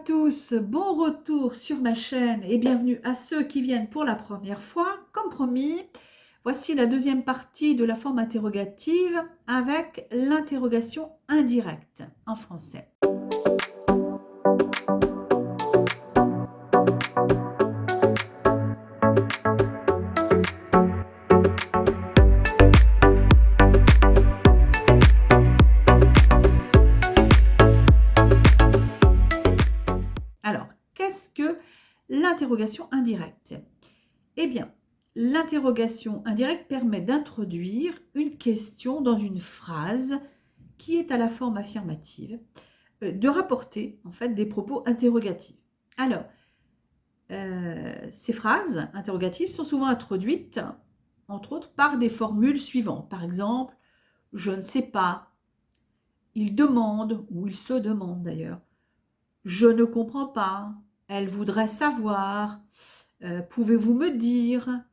tous, bon retour sur ma chaîne et bienvenue à ceux qui viennent pour la première fois. Comme promis, voici la deuxième partie de la forme interrogative avec l'interrogation indirecte en français. Alors, qu'est-ce que l'interrogation indirecte? Eh bien, l'interrogation indirecte permet d'introduire une question dans une phrase qui est à la forme affirmative, de rapporter en fait des propos interrogatifs. Alors, ces phrases interrogatives sont souvent introduites, entre autres, par des formules suivantes. Par exemple, je ne sais pas, il demande, ou il se demande d'ailleurs, je ne comprends pas, elle voudrait savoir, pouvez-vous me dire,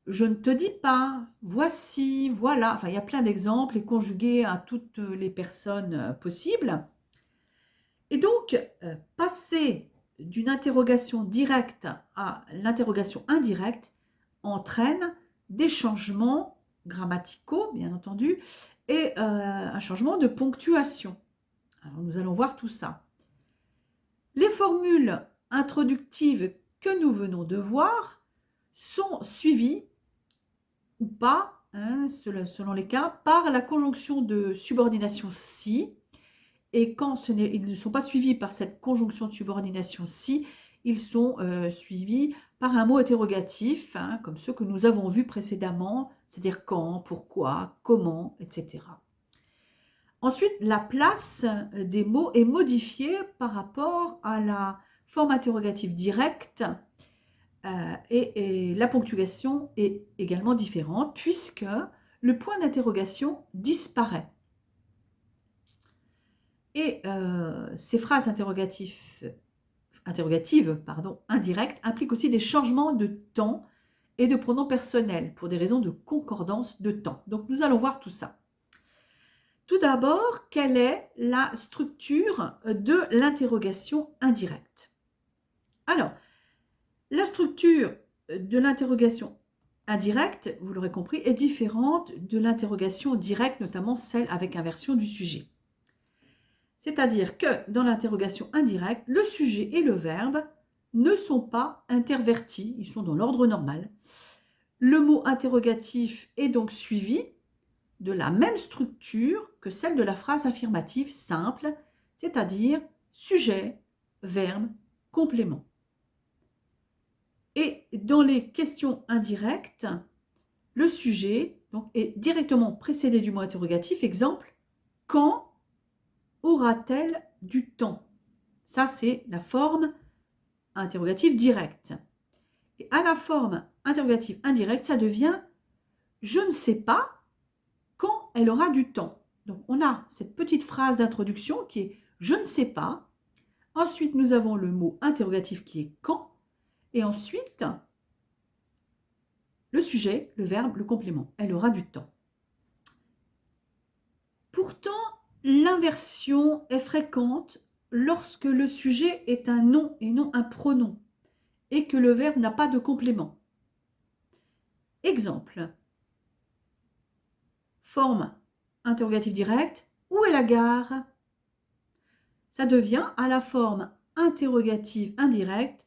je ne te dis pas, voici, voilà. Enfin, il y a plein d'exemples et conjugués à toutes les personnes possibles. Et donc, passer d'une interrogation directe à l'interrogation indirecte entraîne des changements grammaticaux, bien entendu, et un changement de ponctuation. Alors, nous allons voir tout ça. Les formules introductives que nous venons de voir sont suivies ou pas, selon les cas, par la conjonction de subordination si. Et quand ils ne sont pas suivis par cette conjonction de subordination si, ils sont suivis par un mot interrogatif, comme ceux que nous avons vus précédemment, c'est-à-dire quand, pourquoi, comment, etc. Ensuite, la place des mots est modifiée par rapport à la forme interrogative directe et la ponctuation est également différente puisque le point d'interrogation disparaît. Et ces phrases interrogatives indirectes impliquent aussi des changements de temps et de pronoms personnels pour des raisons de concordance de temps. Donc nous allons voir tout ça. Tout d'abord, quelle est la structure de l'interrogation indirecte? Alors, la structure de l'interrogation indirecte, vous l'aurez compris, est différente de l'interrogation directe, notamment celle avec inversion du sujet. C'est-à-dire que dans l'interrogation indirecte, le sujet et le verbe ne sont pas intervertis, ils sont dans l'ordre normal. Le mot interrogatif est donc suivi de la même structure que celle de la phrase affirmative simple, c'est-à-dire sujet, verbe, complément. Et dans les questions indirectes, le sujet donc, est directement précédé du mot interrogatif. Exemple, quand aura-t-elle du temps? Ça, c'est la forme interrogative directe. Et à la forme interrogative indirecte, ça devient je ne sais pas quand elle aura du temps. Donc, on a cette petite phrase d'introduction qui est je ne sais pas. Ensuite, nous avons le mot interrogatif qui est quand. Et ensuite, le sujet, le verbe, le complément. Elle aura du temps. Pourtant, l'inversion est fréquente lorsque le sujet est un nom et non un pronom et que le verbe n'a pas de complément. Exemple. Forme interrogative directe. Où est la gare? Ça devient à la forme interrogative indirecte.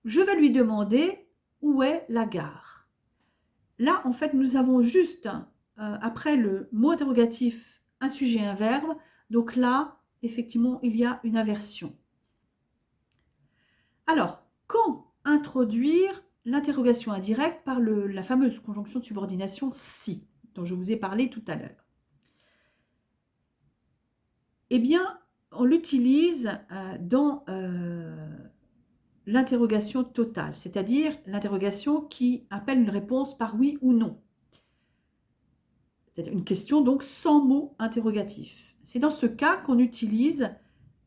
Je vais lui demander où est la gare. Là, en fait, nous avons juste, après le mot interrogatif, un sujet et un verbe. Donc là, effectivement, il y a une inversion. Alors, quand introduire l'interrogation indirecte par la fameuse conjonction de subordination si, dont je vous ai parlé tout à l'heure? Eh bien, on l'utilise dans l'interrogation totale, c'est-à-dire l'interrogation qui appelle une réponse par oui ou non. C'est une question donc sans mot interrogatif. C'est dans ce cas qu'on utilise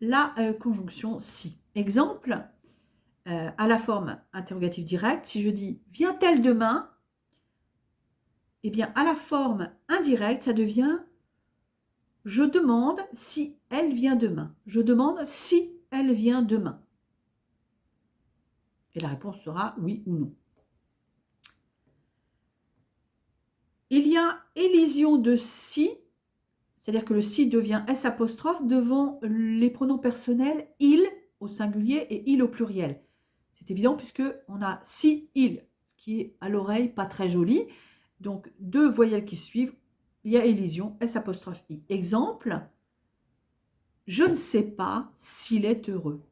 la conjonction si. Exemple, à la forme interrogative directe, si je dis « vient-elle demain ?» Eh bien, à la forme indirecte, ça devient « je demande si elle vient demain ». Je demande si elle vient demain? Et la réponse sera oui ou non. Il y a élision de si, c'est-à-dire que le si devient S apostrophe devant les pronoms personnels il au singulier et il au pluriel. C'est évident puisque on a si, il, ce qui est à l'oreille pas très joli. Donc, deux voyelles qui suivent, il y a élision, S apostrophe I. Exemple, je ne sais pas s'il est heureux.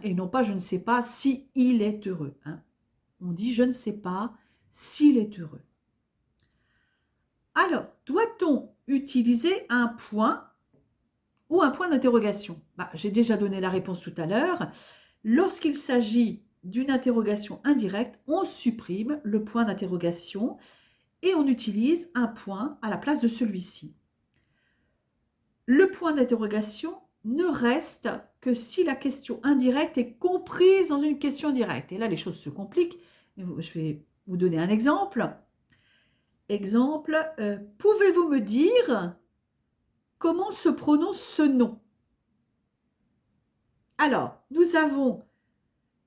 Et non pas je ne sais pas si il est heureux. On dit je ne sais pas s'il est heureux. Alors, doit-on utiliser un point ou un point d'interrogation? J'ai déjà donné la réponse tout à l'heure. Lorsqu'il s'agit d'une interrogation indirecte, on supprime le point d'interrogation et on utilise un point à la place de celui-ci. Le point d'interrogation ne reste que si la question indirecte est comprise dans une question directe. Et là, les choses se compliquent. Je vais vous donner un exemple. Exemple, pouvez-vous me dire comment se prononce ce nom? Alors, nous avons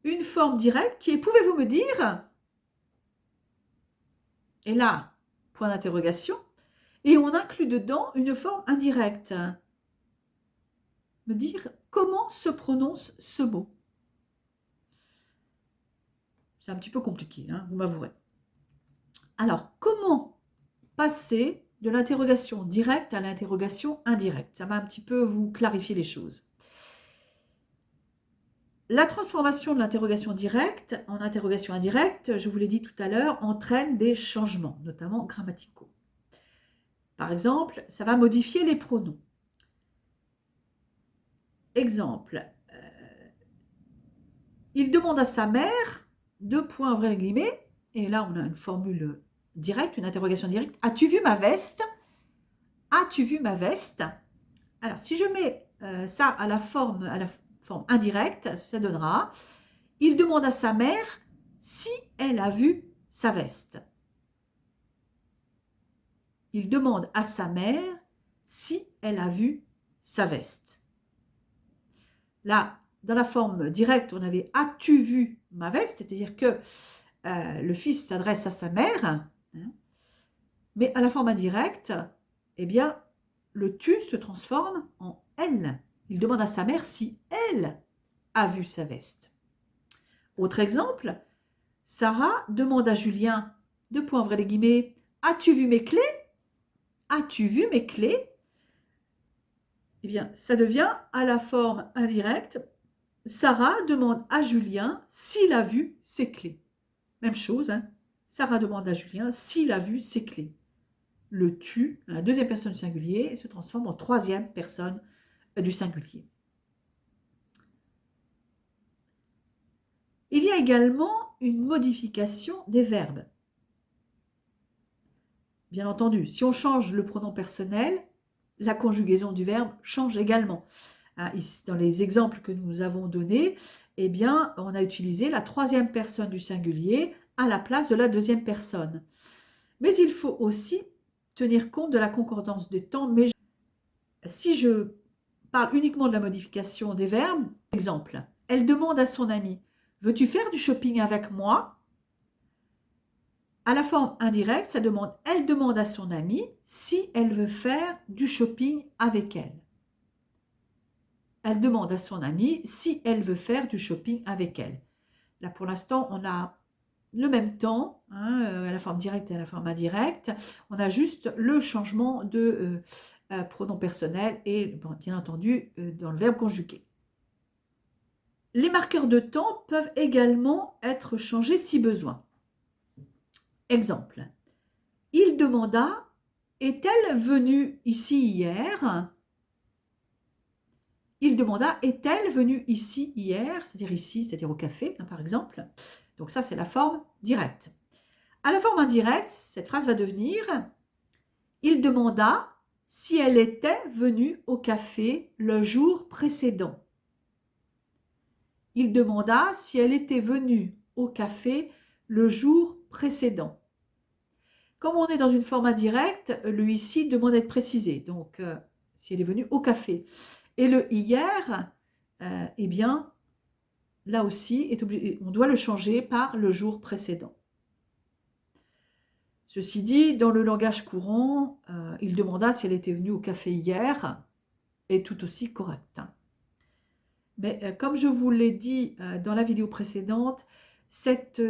une forme directe qui est pouvez-vous me dire? Et là, point d'interrogation. Et on inclut dedans une forme indirecte. Me dire comment se prononce ce mot. C'est un petit peu compliqué, vous m'avouerez. Alors, comment passer de l'interrogation directe à l'interrogation indirecte? Ça va un petit peu vous clarifier les choses. La transformation de l'interrogation directe en interrogation indirecte, je vous l'ai dit tout à l'heure, entraîne des changements, notamment grammaticaux. Par exemple, ça va modifier les pronoms. Exemple, il demande à sa mère, deux points ouvrez les guillemets, et là on a une formule directe, une interrogation directe. As-tu vu ma veste? As-tu vu ma veste? Alors, si je mets ça à la forme indirecte, ça donnera il demande à sa mère si elle a vu sa veste. Il demande à sa mère si elle a vu sa veste. Là, dans la forme directe, on avait as-tu vu ma veste? C'est-à-dire que le fils s'adresse à sa mère, mais à la forme indirecte, eh bien, le tu se transforme en elle. Il demande à sa mère si elle a vu sa veste. Autre exemple, Sarah demande à Julien, deux points ouvrez les guillemets, as-tu vu mes clés? As-tu vu mes clés? Eh bien, ça devient à la forme indirecte. Sarah demande à Julien s'il a vu ses clés. Même chose, Sarah demande à Julien s'il a vu ses clés. Le tu, la deuxième personne du singulier, se transforme en troisième personne du singulier. Il y a également une modification des verbes. Bien entendu, si on change le pronom personnel, la conjugaison du verbe change également. Dans les exemples que nous avons donnés, eh bien, on a utilisé la troisième personne du singulier à la place de la deuxième personne. Mais il faut aussi tenir compte de la concordance des temps. Mais si je parle uniquement de la modification des verbes, exemple, elle demande à son ami, veux-tu faire du shopping avec moi? À la forme indirecte, ça demande, elle demande à son amie si elle veut faire du shopping avec elle. Elle demande à son amie si elle veut faire du shopping avec elle. Là, pour l'instant, on a le même temps, à la forme directe et à la forme indirecte. On a juste le changement de pronom personnel et, bien entendu, dans le verbe conjugué. Les marqueurs de temps peuvent également être changés si besoin. Exemple, il demanda, est-elle venue ici hier? Il demanda, est-elle venue ici hier? C'est-à-dire ici, c'est-à-dire au café, par exemple. Donc ça, c'est la forme directe. À la forme indirecte, cette phrase va devenir, il demanda si elle était venue au café le jour précédent. Il demanda si elle était venue au café le jour précédent. Comme on est dans une forme indirecte, le ici demande à être précisé. Donc, si elle est venue au café. Et le hier eh bien, là aussi, on doit le changer par le jour précédent. Ceci dit, dans le langage courant, il demanda si elle était venue au café hier, est tout aussi correct. Mais comme je vous l'ai dit dans la vidéo précédente, cette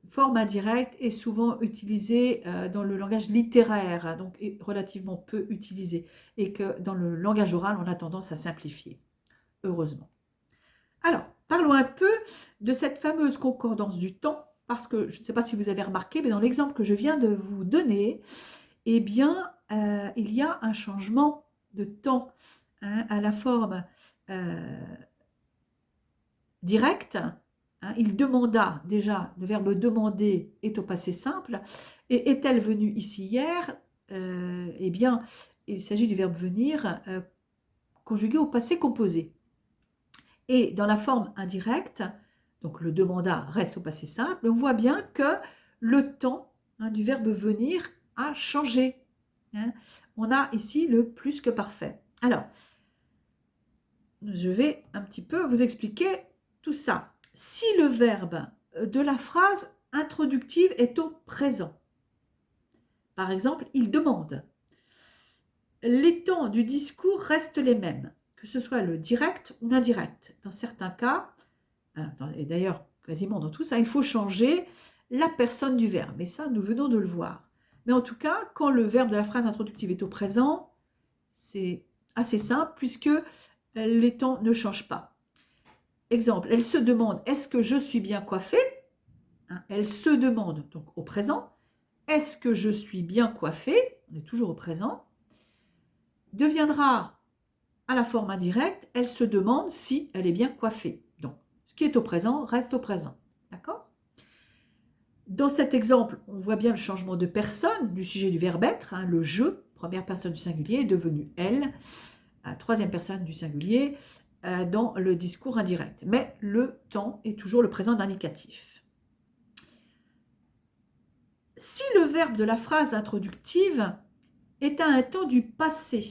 forme indirecte est souvent utilisée dans le langage littéraire, donc est relativement peu utilisée, et que dans le langage oral, on a tendance à simplifier, heureusement. Alors, parlons un peu de cette fameuse concordance du temps, parce que je ne sais pas si vous avez remarqué, mais dans l'exemple que je viens de vous donner, eh bien, il y a un changement de temps à la forme directe. Il demanda, déjà, le verbe demander est au passé simple, et est-elle venue ici hier? Eh bien, il s'agit du verbe venir conjugué au passé composé. Et dans la forme indirecte, donc le demanda reste au passé simple, on voit bien que le temps du verbe venir a changé. On a ici le plus que parfait. Alors, je vais un petit peu vous expliquer tout ça. Si le verbe de la phrase introductive est au présent, par exemple, il demande, les temps du discours restent les mêmes, que ce soit le direct ou l'indirect. Dans certains cas, et d'ailleurs quasiment dans tout ça, il faut changer la personne du verbe. Et ça, nous venons de le voir. Mais en tout cas, quand le verbe de la phrase introductive est au présent, c'est assez simple puisque les temps ne changent pas. Exemple, elle se demande, est-ce que je suis bien coiffée? Elle se demande, donc au présent, est-ce que je suis bien coiffée? On est toujours au présent. Deviendra à la forme indirecte, elle se demande si elle est bien coiffée. Donc, ce qui est au présent reste au présent. D'accord? Dans cet exemple, on voit bien le changement de personne du sujet du verbe être. Le je, première personne du singulier, est devenu elle, troisième personne du singulier, dans le discours indirect. Mais le temps est toujours le présent d'indicatif. Si le verbe de la phrase introductive est à un temps du passé,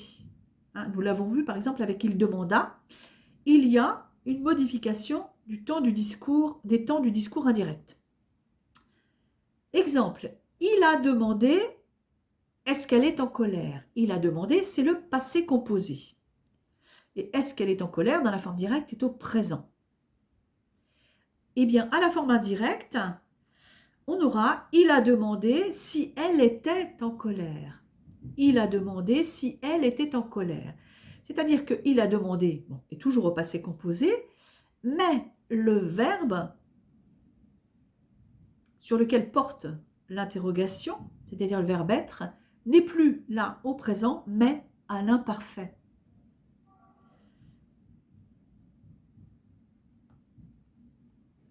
nous l'avons vu par exemple avec il demanda, il y a une modification du temps du discours, des temps du discours indirect. Exemple, il a demandé, est-ce qu'elle est en colère? Il a demandé, c'est le passé composé. Et est-ce qu'elle est en colère dans la forme directe est au présent. Eh bien, à la forme indirecte, on aura, il a demandé si elle était en colère. Il a demandé si elle était en colère. C'est-à-dire que il a demandé est toujours au passé composé, mais le verbe sur lequel porte l'interrogation, c'est-à-dire le verbe être, n'est plus là au présent, mais à l'imparfait.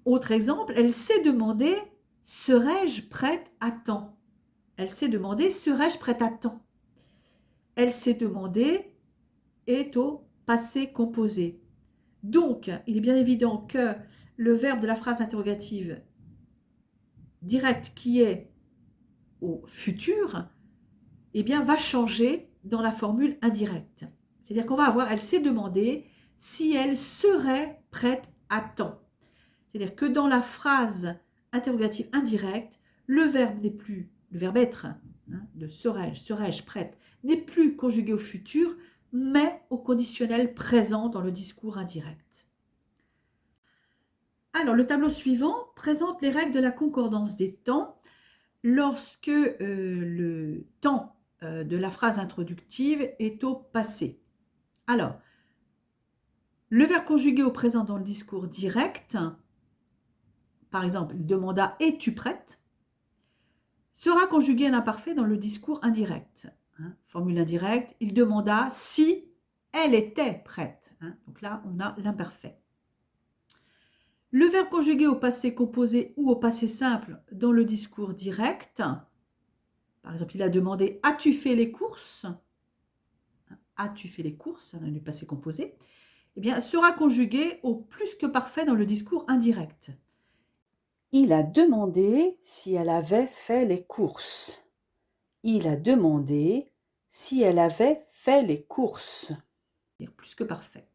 Autre exemple, elle s'est demandé, serais-je prête à temps? Elle s'est demandé, serais-je prête à temps? Elle s'est demandé est au passé composé. Donc, il est bien évident que le verbe de la phrase interrogative directe qui est au futur, eh bien, va changer dans la formule indirecte. C'est-à-dire qu'on va avoir, elle s'est demandé si elle serait prête à temps. C'est-à-dire que dans la phrase interrogative indirecte, le verbe n'est plus, le verbe être, de serais-je prête, n'est plus conjugué au futur, mais au conditionnel présent dans le discours indirect. Alors, le tableau suivant présente les règles de la concordance des temps lorsque le temps de la phrase introductive est au passé. Alors, le verbe conjugué au présent dans le discours direct, par exemple, il demanda « es-tu prête ?» sera conjugué à l'imparfait dans le discours indirect. Formule indirecte, il demanda si elle était prête. Donc là, on a l'imparfait. Le verbe conjugué au passé composé ou au passé simple dans le discours direct, par exemple, il a demandé « as-tu fait les courses ?» As-tu fait les courses, dans le passé composé, eh bien, sera conjugué au plus que parfait dans le discours indirect. Il a demandé si elle avait fait les courses. Il a demandé si elle avait fait les courses. Plus que parfait.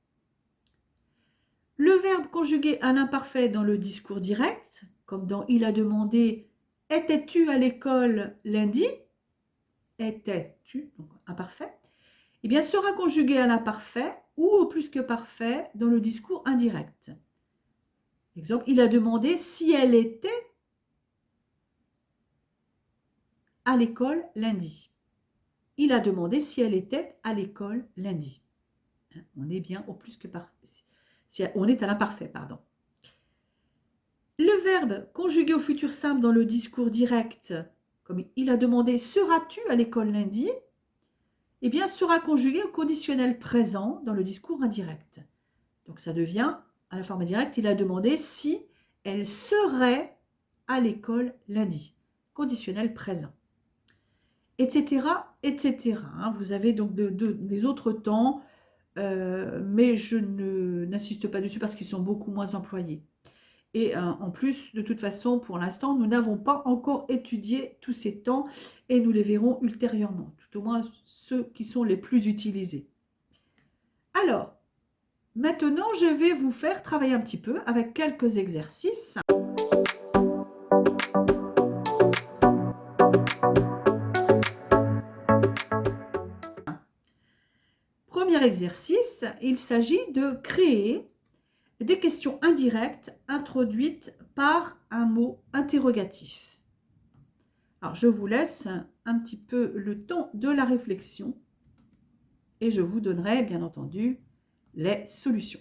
Le verbe conjugué à l'imparfait dans le discours direct, comme dans « il a demandé « étais-tu à l'école lundi ?» Étais-tu, donc imparfait, eh bien, sera conjugué à l'imparfait ou au plus que parfait dans le discours indirect. Exemple, il a demandé si elle était à l'école lundi. Il a demandé si elle était à l'école lundi. On est bien au plus que parfait. Si on est à l'imparfait, pardon. Le verbe conjugué au futur simple dans le discours direct, comme il a demandé « seras-tu à l'école lundi ?» eh bien, sera conjugué au conditionnel présent dans le discours indirect. Donc, ça devient, à la forme indirecte, il a demandé si elle serait à l'école lundi. Conditionnel présent. Etc., etc. Vous avez donc des autres temps, mais je n'insiste pas dessus parce qu'ils sont beaucoup moins employés. Et en plus, de toute façon, pour l'instant, nous n'avons pas encore étudié tous ces temps et nous les verrons ultérieurement, tout au moins ceux qui sont les plus utilisés. Alors, maintenant, je vais vous faire travailler un petit peu avec quelques exercices. Premier exercice, il s'agit de créer des questions indirectes introduites par un mot interrogatif. Alors, je vous laisse un petit peu le temps de la réflexion et je vous donnerai, bien entendu, les solutions.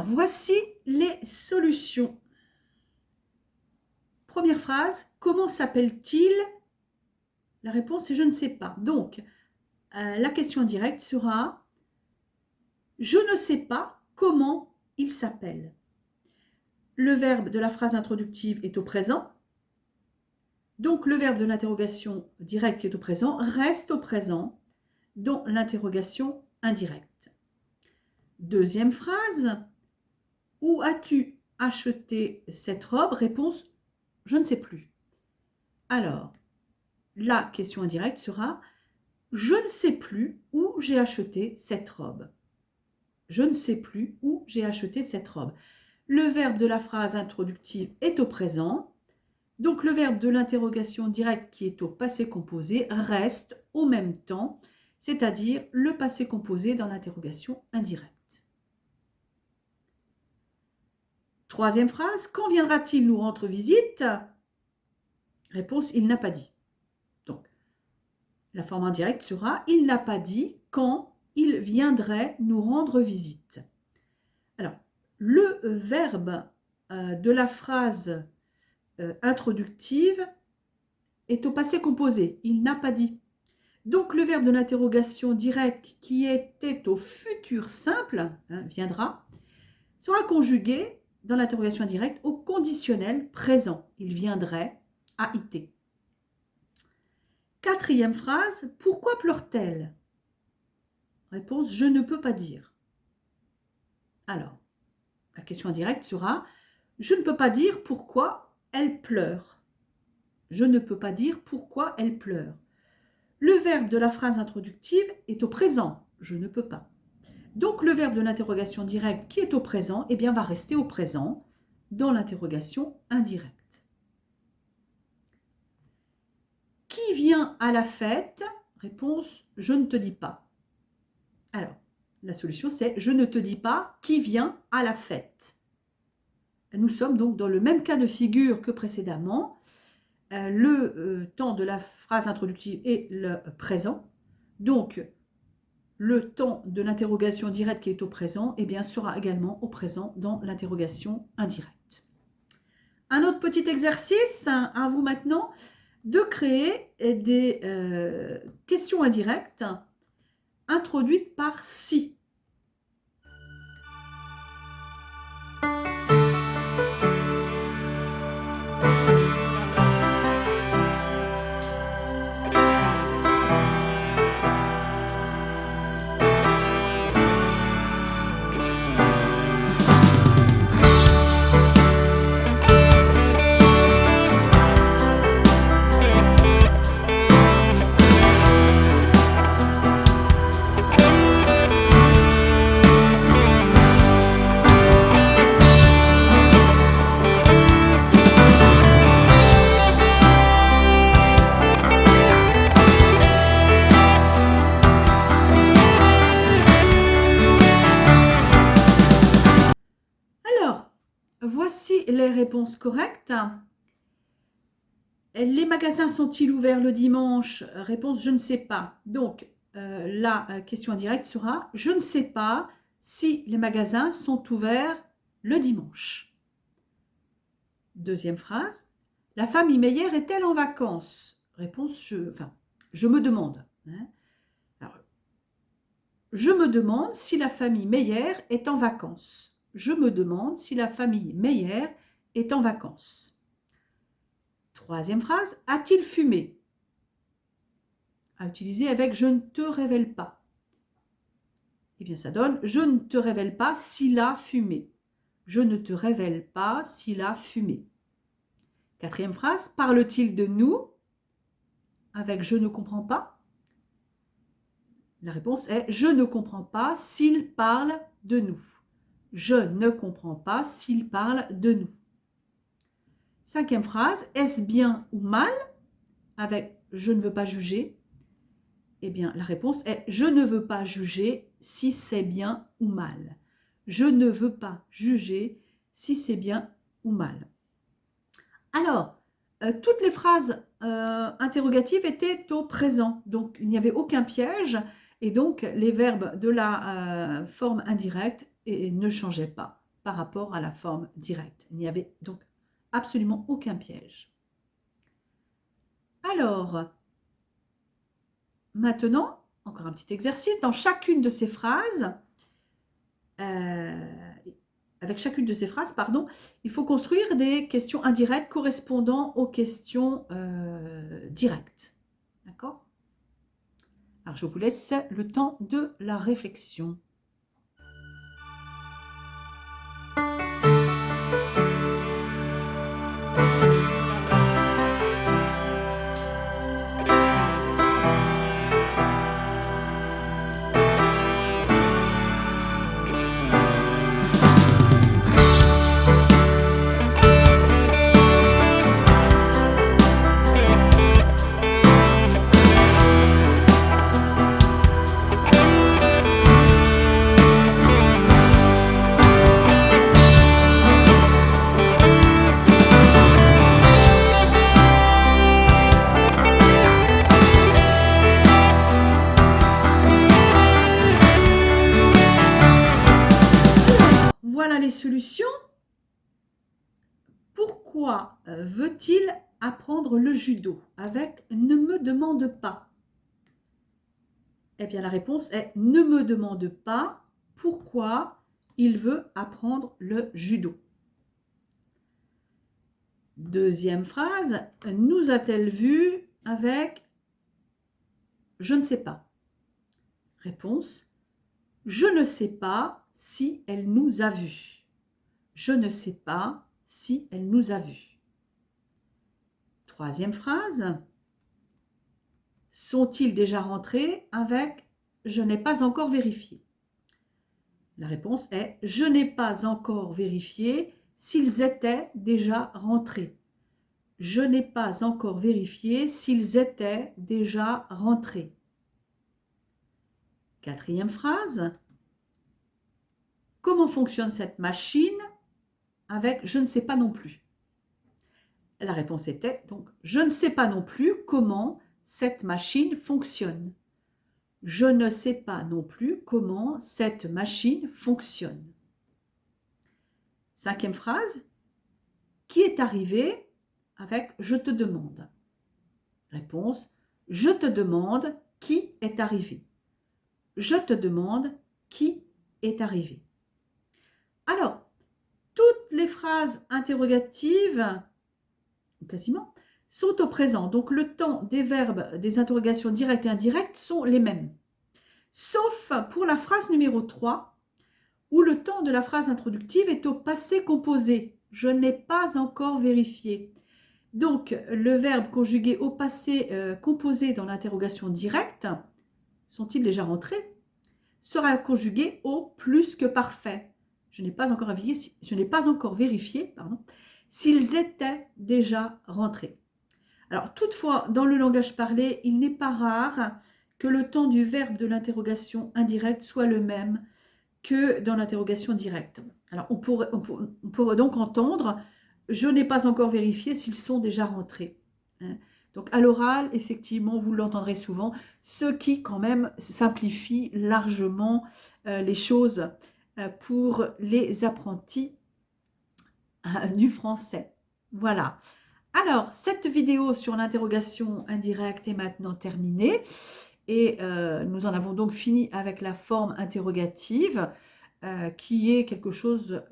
Voici les solutions. Première phrase, comment s'appelle-t-il? La réponse est je ne sais pas. Donc, la question indirecte sera je ne sais pas comment il s'appelle. Le verbe de la phrase introductive est au présent. Donc, le verbe de l'interrogation directe qui est au présent reste au présent dans l'interrogation indirecte. Deuxième phrase, où as-tu acheté cette robe? Réponse, je ne sais plus. Alors, la question indirecte sera, je ne sais plus où j'ai acheté cette robe. Je ne sais plus où j'ai acheté cette robe. Le verbe de la phrase introductive est au présent. Donc, le verbe de l'interrogation directe qui est au passé composé reste au même temps, c'est-à-dire le passé composé dans l'interrogation indirecte. Troisième phrase, quand viendra-t-il nous rendre visite? Réponse, il n'a pas dit. Donc, la forme indirecte sera, il n'a pas dit quand il viendrait nous rendre visite. Alors, le verbe de la phrase introductive est au passé composé, il n'a pas dit. Donc, le verbe de l'interrogation directe qui était au futur simple, viendra, sera conjugué dans l'interrogation indirecte au conditionnel présent. Il viendrait à IT. Quatrième phrase, pourquoi pleure-t-elle? Réponse, je ne peux pas dire. Alors, la question indirecte sera, je ne peux pas dire pourquoi elle pleure. Je ne peux pas dire pourquoi elle pleure. Le verbe de la phrase introductive est au présent, je ne peux pas. Donc, le verbe de l'interrogation directe qui est au présent, eh bien, va rester au présent dans l'interrogation indirecte. Qui vient à la fête? Réponse, je ne te dis pas. Alors, la solution, c'est je ne te dis pas qui vient à la fête. Nous sommes donc dans le même cas de figure que précédemment. Le temps de la phrase introductive est le présent. Donc, le temps de l'interrogation directe qui est au présent, eh bien, sera également au présent dans l'interrogation indirecte. Un autre petit exercice, à vous maintenant, de créer des questions indirectes introduites par si. Voici les réponses correctes. Les magasins sont-ils ouverts le dimanche? Réponse, je ne sais pas. Donc, la question indirecte sera, je ne sais pas si les magasins sont ouverts le dimanche. Deuxième phrase, la famille Meyer est-elle en vacances? Réponse, je me demande. Alors, je me demande si la famille Meyer est en vacances. Je me demande si la famille Meyer est en vacances. Troisième phrase, a-t-il fumé? À utiliser avec je ne te révèle pas. Eh bien, ça donne je ne te révèle pas s'il a fumé. Je ne te révèle pas s'il a fumé. Quatrième phrase, parle-t-il de nous? Avec je ne comprends pas. La réponse est je ne comprends pas s'il parle de nous. Je ne comprends pas s'il parle de nous. Cinquième phrase, est-ce bien ou mal? Avec je ne veux pas juger. Eh bien, la réponse est je ne veux pas juger si c'est bien ou mal. Je ne veux pas juger si c'est bien ou mal. Alors, toutes les phrases interrogatives étaient au présent, donc il n'y avait aucun piège, et donc les verbes de la forme indirecte ne changeaient pas par rapport à la forme directe. Il n'y avait donc absolument aucun piège. Alors, maintenant, encore un petit exercice. Dans chacune de ces phrases, avec chacune de ces phrases, pardon, il faut construire des questions indirectes correspondant aux questions directes. D'accord? Alors, je vous laisse le temps de la réflexion. Voilà les solutions. Pourquoi veut-il apprendre le judo? Avec ne me demande pas. Eh bien, la réponse est ne me demande pas pourquoi il veut apprendre le judo. Deuxième phrase, nous a-t-elle vu? Avec je ne sais pas. Réponse, je ne sais pas si elle nous a vus. Je ne sais pas si elle nous a vus. Troisième phrase, sont-ils déjà rentrés? Avec je n'ai pas encore vérifié. La réponse est je n'ai pas encore vérifié s'ils étaient déjà rentrés. Je n'ai pas encore vérifié s'ils étaient déjà rentrés. Quatrième phrase, comment fonctionne cette machine? Avec je ne sais pas non plus. La réponse était donc je ne sais pas non plus comment cette machine fonctionne. Je ne sais pas non plus comment cette machine fonctionne. 5e phrase. Qui est arrivé avec je te demande? Réponse. Je te demande qui est arrivé. Je te demande qui est arrivé. Alors, toutes les phrases interrogatives, quasiment, sont au présent. Donc, le temps des verbes des interrogations directes et indirectes sont les mêmes. Sauf pour la phrase numéro 3, où le temps de la phrase introductive est au passé composé. Je n'ai pas encore vérifié. Donc, le verbe conjugué au passé composé dans l'interrogation directe, sont-ils déjà rentrés, sera conjugué au plus que parfait. Je n'ai pas encore vérifié s'ils étaient déjà rentrés. Alors, toutefois, dans le langage parlé, il n'est pas rare que le temps du verbe de l'interrogation indirecte soit le même que dans l'interrogation directe. Alors, on pourrait donc entendre « je n'ai pas encore vérifié s'ils sont déjà rentrés ». Donc, à l'oral, effectivement, vous l'entendrez souvent, ce qui, quand même, simplifie largement les choses pour les apprentis du français. Voilà. Alors, cette vidéo sur l'interrogation indirecte est maintenant terminée. Et nous en avons donc fini avec la forme interrogative, qui est quelque chose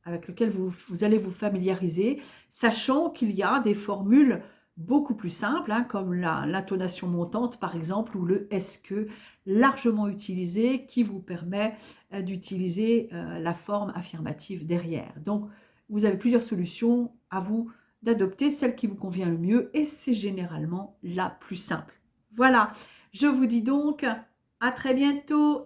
avec lequel vous allez vous familiariser, sachant qu'il y a des formules beaucoup plus simples, comme l'intonation montante par exemple, ou le « est-ce que », largement utilisé, qui vous permet d'utiliser la forme affirmative derrière. Donc, vous avez plusieurs solutions, à vous d'adopter celle qui vous convient le mieux, et c'est généralement la plus simple. Voilà, je vous dis donc à très bientôt.